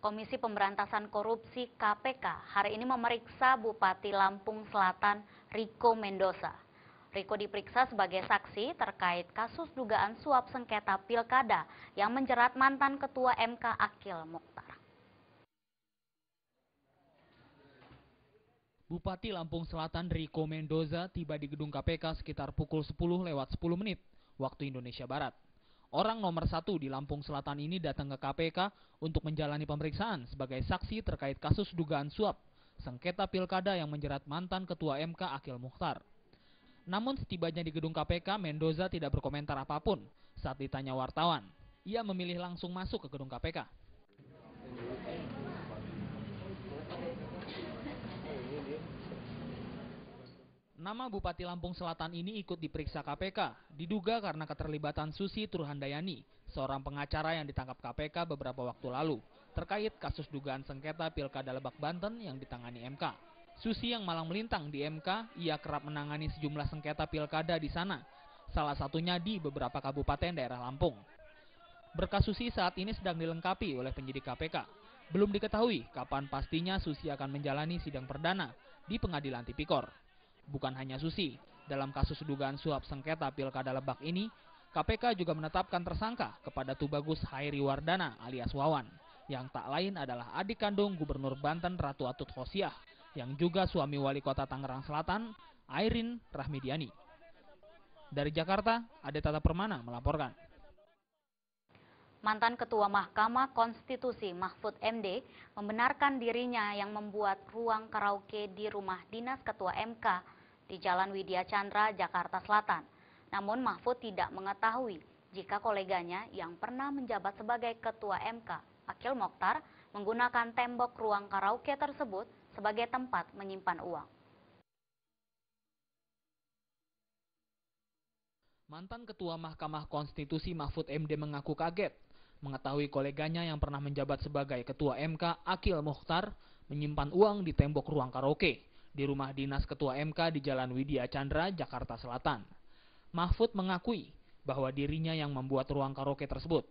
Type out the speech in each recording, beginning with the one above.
Komisi Pemberantasan Korupsi (KPK) hari ini memeriksa Bupati Lampung Selatan Rico Mendoza. Rico diperiksa sebagai saksi terkait kasus dugaan suap sengketa pilkada yang menjerat mantan Ketua MK Akil Mukhtar. Bupati Lampung Selatan Rico Mendoza tiba di gedung KPK sekitar pukul 10:10 waktu Indonesia Barat. Orang nomor 1 di Lampung Selatan ini datang ke KPK untuk menjalani pemeriksaan sebagai saksi terkait kasus dugaan suap sengketa pilkada yang menjerat mantan Ketua MK Akil Mukhtar. Namun setibanya di gedung KPK, Mendoza tidak berkomentar apapun saat ditanya wartawan. Ia memilih langsung masuk ke gedung KPK. Nama Bupati Lampung Selatan ini ikut diperiksa KPK, diduga karena keterlibatan Susi Turhandayani, seorang pengacara yang ditangkap KPK beberapa waktu lalu, terkait kasus dugaan sengketa Pilkada Lebak Banten yang ditangani MK. Susi yang malang melintang di MK, ia kerap menangani sejumlah sengketa pilkada di sana, salah satunya di beberapa kabupaten daerah Lampung. Berkas Susi saat ini sedang dilengkapi oleh penyidik KPK. Belum diketahui kapan pastinya Susi akan menjalani sidang perdana di Pengadilan Tipikor. Bukan hanya Susi, dalam kasus dugaan suap sengketa Pilkada Lebak ini, KPK juga menetapkan tersangka kepada Tubagus Hairi Wardana alias Wawan, yang tak lain adalah adik kandung Gubernur Banten Ratu Atut Khosyah, yang juga suami Wali Kota Tangerang Selatan, Airin Rahmidiani. Dari Jakarta, Ade Tata Permana melaporkan. Mantan Ketua Mahkamah Konstitusi Mahfud MD membenarkan dirinya yang membuat ruang karaoke di rumah dinas Ketua MK di Jalan Widya Chandra, Jakarta Selatan. Namun Mahfud tidak mengetahui jika koleganya yang pernah menjabat sebagai Ketua MK, Akil Mukhtar, menggunakan tembok ruang karaoke tersebut sebagai tempat menyimpan uang. Mantan Ketua Mahkamah Konstitusi Mahfud MD mengaku kaget mengetahui koleganya yang pernah menjabat sebagai Ketua MK, Akil Mukhtar, menyimpan uang di tembok ruang karaoke di rumah dinas Ketua MK di Jalan Widya Chandra, Jakarta Selatan. Mahfud mengakui bahwa dirinya yang membuat ruang karaoke tersebut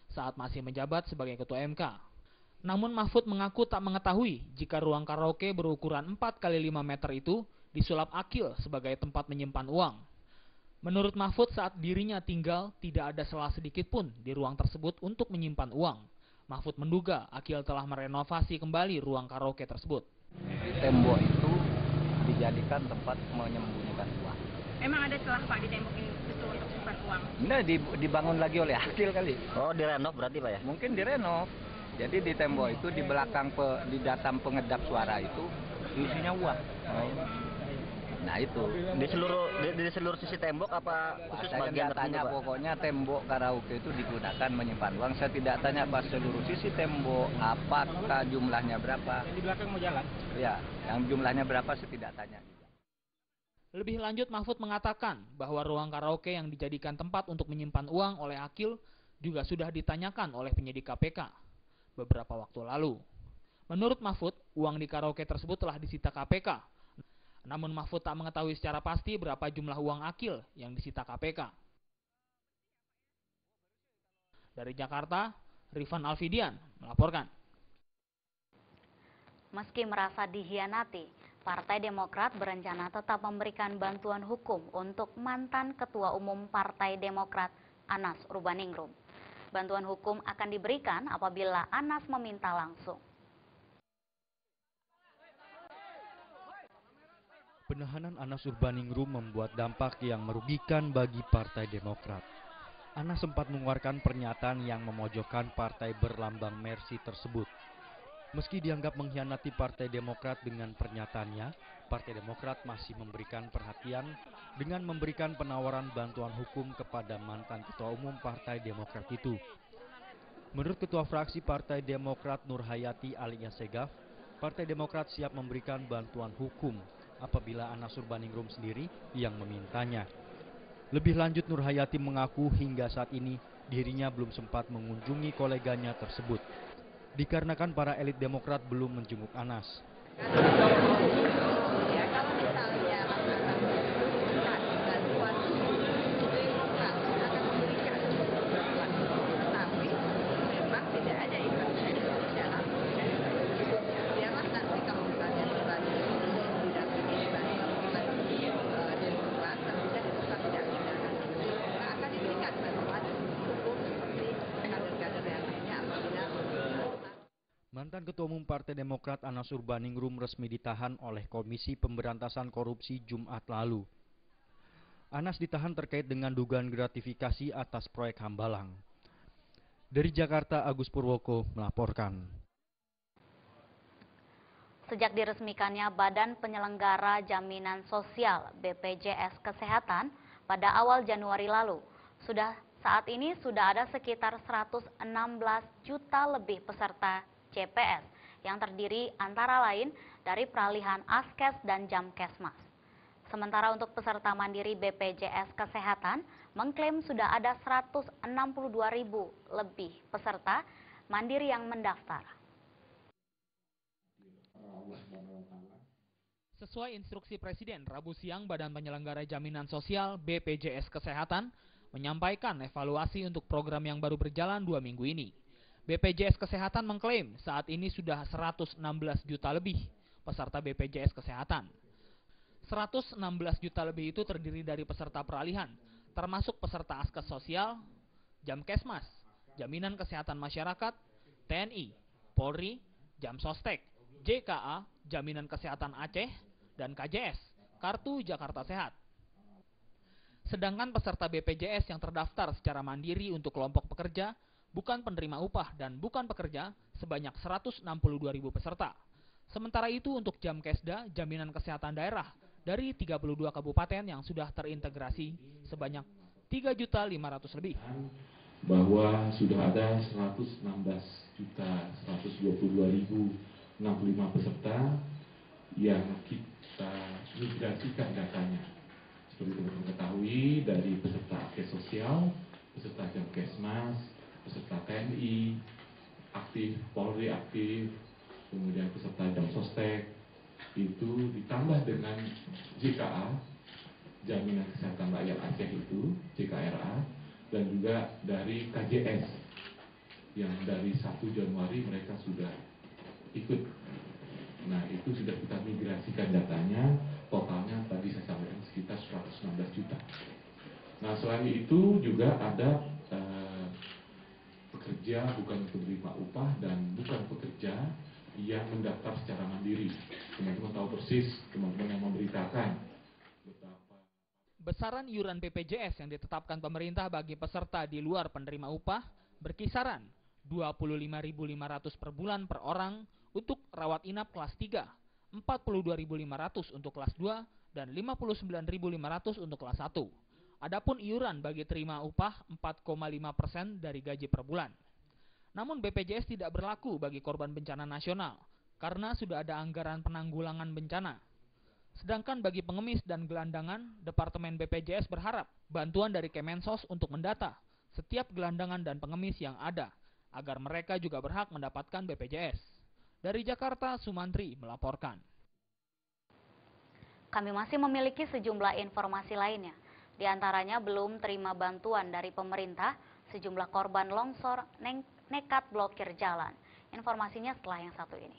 saat masih menjabat sebagai Ketua MK. Namun Mahfud mengaku tak mengetahui jika ruang karaoke berukuran 4x5 meter itu disulap Akil sebagai tempat menyimpan uang. Menurut Mahfud, saat dirinya tinggal, tidak ada celah sedikit pun di ruang tersebut untuk menyimpan uang. Mahfud menduga Akil telah merenovasi kembali ruang karaoke tersebut. Tembok itu dijadikan tempat menyembunyikan uang. Emang ada celah Pak di tembok ini itu untuk simpan uang? Nah, dibangun lagi oleh Akil kali. Oh, direnov berarti Pak ya? Mungkin direnov. Jadi di tembok itu di belakang di datam pengedap suara itu isinya uang. Nah itu di seluruh sisi tembok apa khusus bagian tertentu? Pokoknya tembok karaoke itu digunakan menyimpan uang. Saya tidak tanya pas seluruh sisi tembok apakah jumlahnya berapa. Di belakang mau jalan? Ya, yang jumlahnya berapa saya tidak tanya. Lebih lanjut, Mahfud mengatakan bahwa ruang karaoke yang dijadikan tempat untuk menyimpan uang oleh Akil juga sudah ditanyakan oleh penyidik KPK beberapa waktu lalu. Menurut Mahfud, uang di karaoke tersebut telah disita KPK. Namun Mahfud tak mengetahui secara pasti berapa jumlah uang Akil yang disita KPK. Dari Jakarta, Rifan Alfidian melaporkan. Meski merasa dihianati, Partai Demokrat berencana tetap memberikan bantuan hukum untuk mantan Ketua Umum Partai Demokrat, Anas Urbaningrum. Bantuan hukum akan diberikan apabila Anas meminta langsung. Penahanan Anas Urbaningrum membuat dampak yang merugikan bagi Partai Demokrat. Anas sempat mengeluarkan pernyataan yang memojokkan partai berlambang Mercy tersebut. Meski dianggap mengkhianati Partai Demokrat dengan pernyataannya, Partai Demokrat masih memberikan perhatian dengan memberikan penawaran bantuan hukum kepada mantan Ketua Umum Partai Demokrat itu. Menurut Ketua Fraksi Partai Demokrat Nur Hayati alias Segaf, Partai Demokrat siap memberikan bantuan hukum apabila Anas Urbaningrum sendiri yang memintanya. Lebih lanjut, Nur Hayati mengaku hingga saat ini dirinya belum sempat mengunjungi koleganya tersebut, dikarenakan para elit Demokrat belum menjenguk Anas. Mantan Ketua Umum Partai Demokrat Anas Urbaningrum resmi ditahan oleh Komisi Pemberantasan Korupsi Jumat lalu. Anas ditahan terkait dengan dugaan gratifikasi atas proyek Hambalang. Dari Jakarta, Agus Purwoko melaporkan. Sejak diresmikannya Badan Penyelenggara Jaminan Sosial BPJS Kesehatan pada awal Januari lalu, saat ini sudah ada sekitar 116 juta lebih peserta JPS yang terdiri antara lain dari peralihan Askes dan Jamkesmas. Sementara untuk peserta mandiri BPJS Kesehatan mengklaim sudah ada 162.000 lebih peserta mandiri yang mendaftar. Sesuai instruksi Presiden, Rabu siang Badan Penyelenggara Jaminan Sosial BPJS Kesehatan menyampaikan evaluasi untuk program yang baru berjalan 2 minggu ini. BPJS Kesehatan mengklaim saat ini sudah 116 juta lebih peserta BPJS Kesehatan. 116 juta lebih itu terdiri dari peserta peralihan, termasuk peserta Askes Sosial, Jamkesmas, Jaminan Kesehatan Masyarakat, TNI, Polri, Jamsostek, JKA, Jaminan Kesehatan Aceh, dan KJS, Kartu Jakarta Sehat. Sedangkan peserta BPJS yang terdaftar secara mandiri untuk kelompok pekerja, bukan penerima upah dan bukan pekerja sebanyak 162.000 peserta. Sementara itu untuk Jamkesda, Jaminan Kesehatan Daerah, dari 32 kabupaten yang sudah terintegrasi sebanyak 3.500.000 lebih. Bahwa sudah ada 116.122.065 peserta yang kita migrasikan datanya. Seperti teman-teman ketahui, dari peserta Askes Sosial, peserta Jamkesmas, peserta TNI aktif, Polri aktif, kemudian peserta Jamsostek, itu ditambah dengan JKA, Jaminan Kesehatan Rakyat Aceh itu, JKRA, dan juga dari KJS, yang dari 1 Januari mereka sudah ikut. Nah, itu sudah kita migrasikan datanya, totalnya tadi saya sampaikan sekitar 116 juta. Nah, selain itu juga ada pekerja bukan penerima upah dan bukan pekerja yang mendaftar secara mandiri. Teman-teman tahu persis, teman-teman yang memberitakan betapa besaran iuran BPJS yang ditetapkan pemerintah bagi peserta di luar penerima upah berkisaran 25.500 per bulan per orang untuk rawat inap kelas 3, 42.500 untuk kelas 2, dan 59.500 untuk kelas 1. Adapun iuran bagi terima upah 4,5% dari gaji per bulan. Namun BPJS tidak berlaku bagi korban bencana nasional karena sudah ada anggaran penanggulangan bencana. Sedangkan bagi pengemis dan gelandangan, Departemen BPJS berharap bantuan dari Kemensos untuk mendata setiap gelandangan dan pengemis yang ada agar mereka juga berhak mendapatkan BPJS. Dari Jakarta, Sumantri melaporkan. Kami masih memiliki sejumlah informasi lainnya. Di antaranya belum terima bantuan dari pemerintah, sejumlah korban longsor nekat blokir jalan. Informasinya setelah yang satu ini.